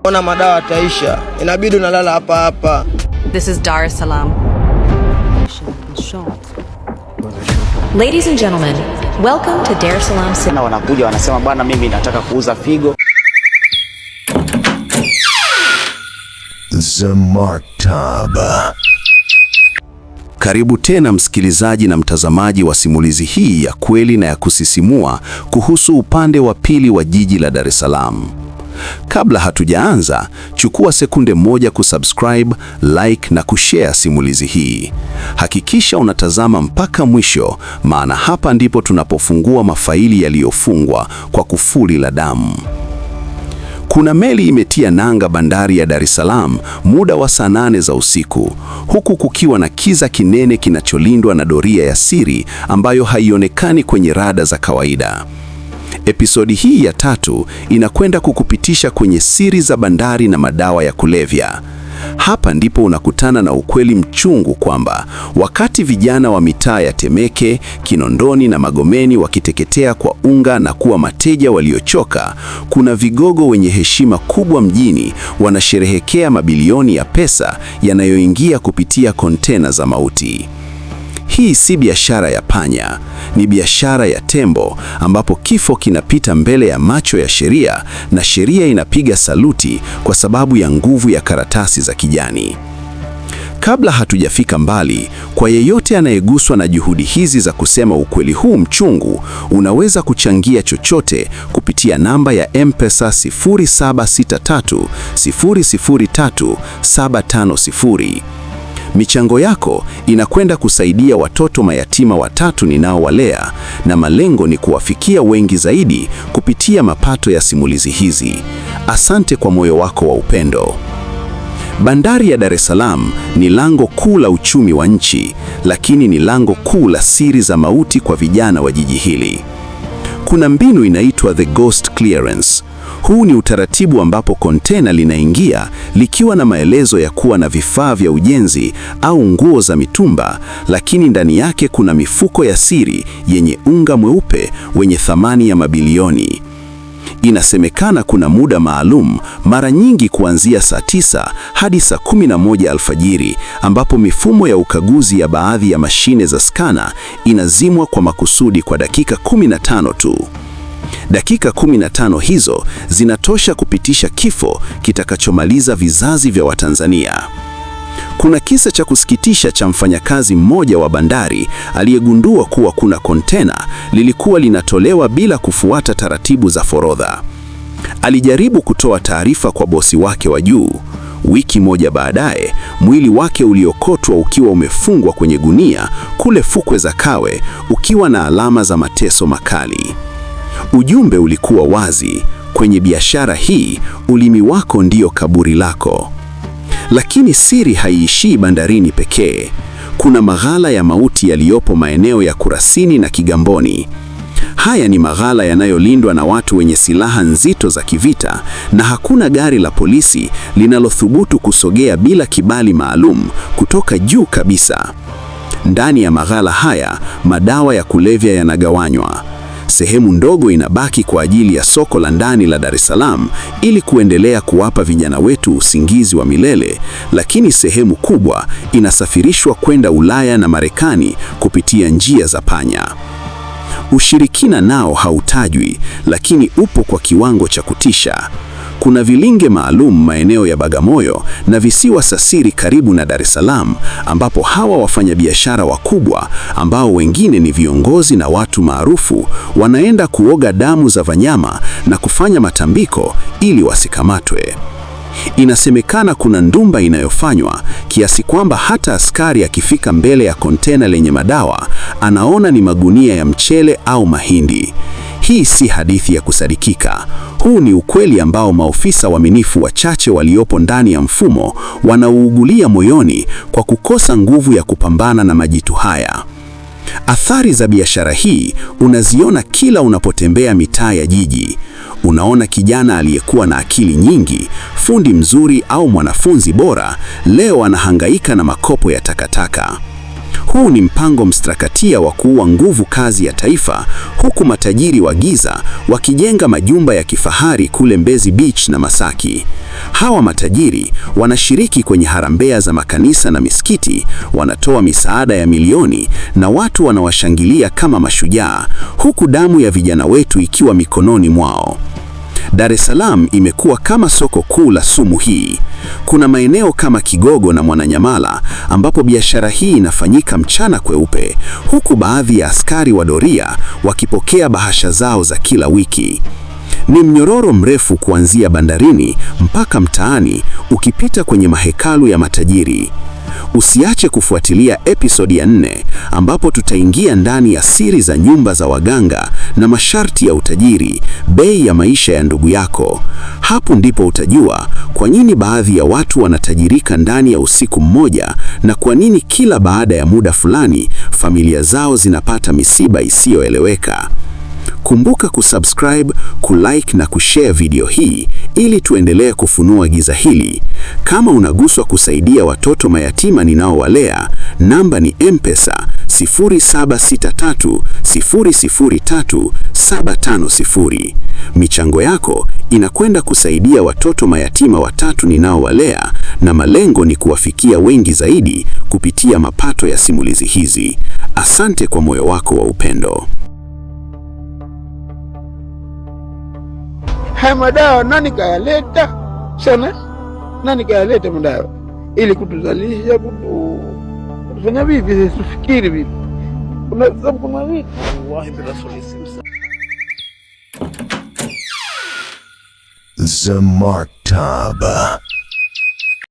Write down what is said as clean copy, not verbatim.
Ona madawa taisha, inabidi unalala hapa hapa. This is Dar es Salaam. Ladies and gentlemen, welcome to Dar es Salaam City. Na wanakuja wanasema bwana, mimi nataka kuuza figo. Zamartaba. Karibu tena msikilizaji na mtazamaji wa simulizi hii ya kweli na ya kusisimua kuhusu upande wa pili wa jiji la Dar es Salaam. Kabla hatujaanza, chukua sekunde moja kusubscribe, like na kushare simulizi hii. Hakikisha unatazama mpaka mwisho, maana hapa ndipo tunapofungua mafaili yaliyofungwa kwa kufuli la damu. Kuna meli imetia nanga bandari ya Dar es Salaam muda wa saa 8 za usiku, huku kukiwa na kiza kinene kinacholindwa na doria ya siri ambayo haionekani kwenye rada za kawaida. Episodi hii ya 3 inakwenda kukupitisha kwenye siri za bandari na madawa ya kulevya. Hapa ndipo unakutana na ukweli mchungu kwamba wakati vijana wa mitaa ya Temeke, Kinondoni na Magomeni wakiteketea kwa unga na kuwa mateja waliochoka, kuna vigogo wenye heshima kubwa mjini wanasherehekea mabilioni ya pesa yanayoingia kupitia kontena za mauti. Hii si biashara ya panya, ni biashara ya tembo, ambapo kifo kinapita mbele ya macho ya sheria na sheria inapiga saluti kwa sababu ya nguvu ya karatasi za kijani. Kabla hatujafika mbali, kwa yeyote anayeguswa na juhudi hizi za kusema ukweli huu mchungu, unaweza kuchangia chochote kupitia namba ya M-Pesa 0763003750. Michango yako inakwenda kusaidia watoto mayatima watatu ninaowalea, na malengo ni kuwafikia wengi zaidi kupitia mapato ya simulizi hizi. Asante kwa moyo wako wa upendo. Bandari ya Dar es Salaam ni lango kuu la uchumi wa nchi, lakini ni lango kuu la siri za mauti kwa vijana wa jiji hili. Kuna mbinu inaitwa the ghost clearance. Huu ni utaratibu ambapo kontena linaingia likiwa na maelezo ya kuwa na vifaa vya ujenzi au nguo za mitumba, lakini ndani yake kuna mifuko ya siri yenye unga mweupe wenye thamani ya mabilioni. Inasemekana kuna muda maalum, mara nyingi kuanzia saa 9 hadi saa 11 alfajiri, ambapo mifumo ya ukaguzi ya baadhi ya mashine za skana inazimwa kwa makusudi kwa dakika 15 tu. Dakika 15 hizo zinatosha kupitisha kifo kitakachomaliza vizazi vya Watanzania. Kuna kisa cha kusikitisha cha mfanyakazi mmoja wa bandari aliyegundua kuwa kuna kontena lilikuwa linatolewa bila kufuata taratibu za forodha. Alijaribu kutoa taarifa kwa bosi wake wa juu. Wiki moja baadaye, mwili wake uliokotwa ukiwa umefungwa kwenye gunia kule fukwe za Kawe, ukiwa na alama za mateso makali. Ujumbe ulikuwa wazi: kwenye biashara hii, ulimi wako ndio kaburi lako. Lakini siri haiishii bandarini pekee. Kuna maghala ya mauti yaliyopo maeneo ya Kurasini na Kigamboni. Haya ni maghala yanayolindwa na watu wenye silaha nzito za kivita, na hakuna gari la polisi linalothubutu kusogea bila kibali maalum kutoka juu kabisa. Ndani ya maghala haya, madawa ya kulevya yanagawanywa. Sehemu ndogo inabaki kwa ajili ya soko la ndani la Dar es Salaam ili kuendelea kuwapa vijana wetu usingizi wa milele, lakini sehemu kubwa inasafirishwa kwenda Ulaya na Marekani kupitia njia za panya. Ushirikina nao hautajwi, lakini upo kwa kiwango cha kutisha. Kuna vilinge maalum maeneo ya Bagamoyo na visiwa Sasiri karibu na Dar es Salaam, ambapo hawa wafanyabiashara wakubwa, ambao wengine ni viongozi na watu maarufu, wanaenda kuoga damu za wanyama na kufanya matambiko ili wasikamatwe. Inasemekana kuna ndumba inayofanywa kiasi kwamba hata askari akifika mbele ya kontena lenye madawa, anaona ni magunia ya mchele au mahindi. Hii si hadithi ya kusadikika. Huu ni ukweli ambao maofisa waaminifu wachache waliopo ndani ya mfumo wanauugulia moyoni kwa kukosa nguvu ya kupambana na majitu haya. Athari za biashara hii unaziona kila unapotembea mitaa ya jiji. Unaona kijana aliyekuwa na akili nyingi, fundi mzuri au mwanafunzi bora, leo anahangaika na makopo ya takataka. Huu ni mpango mstrakatia wa kuua nguvu kazi ya taifa, huku matajiri wa giza wakijenga majumba ya kifahari kule Mbezi Beach na Masaki. Hawa matajiri wanashiriki kwenye harambee za makanisa na misikiti, wanatoa misaada ya milioni na watu wanawashangilia kama mashujaa, huku damu ya vijana wetu ikiwa mikononi mwao. Dar es Salaam imekuwa kama soko kuu la sumu hii. Kuna maeneo kama Kigogo na Mwananyamala ambapo biashara hii inafanyika mchana kweupe, huku baadhi ya askari wa doria wakipokea bahasha zao za kila wiki. Ni mnyororo mrefu kuanzia bandarini mpaka mtaani, ukipita kwenye mahekalu ya matajiri. Usiache kufuatilia episodi ya 4 ambapo tutaingia ndani ya siri za nyumba za waganga na masharti ya utajiri, bei ya maisha ya ndugu yako. Hapo ndipo utajua kwa nini baadhi ya watu wanatajirika ndani ya usiku mmoja na kwa nini kila baada ya muda fulani familia zao zinapata misiba isiyoeleweka. Kumbuka kusubscribe, kulike na kushare video hii ili tuendelee kufunua giza hili. Kama unaguswa kusaidia watoto mayatima ninaowalea, namba ni M-Pesa 0763003750. Michango yako inakwenda kusaidia watoto mayatima watatu ninaowalea, na malengo ni kuwafikia wengi zaidi kupitia mapato ya simulizi hizi. Asante kwa moyo wako wa upendo. Haya madawa nani kayaleta? Sana nani kayaleta madawa? Ili kutuzalisha, kutufanya vipi, tufikiri vipi? Kuna vipi? Wallahi bi rasulillah. Zamartaba.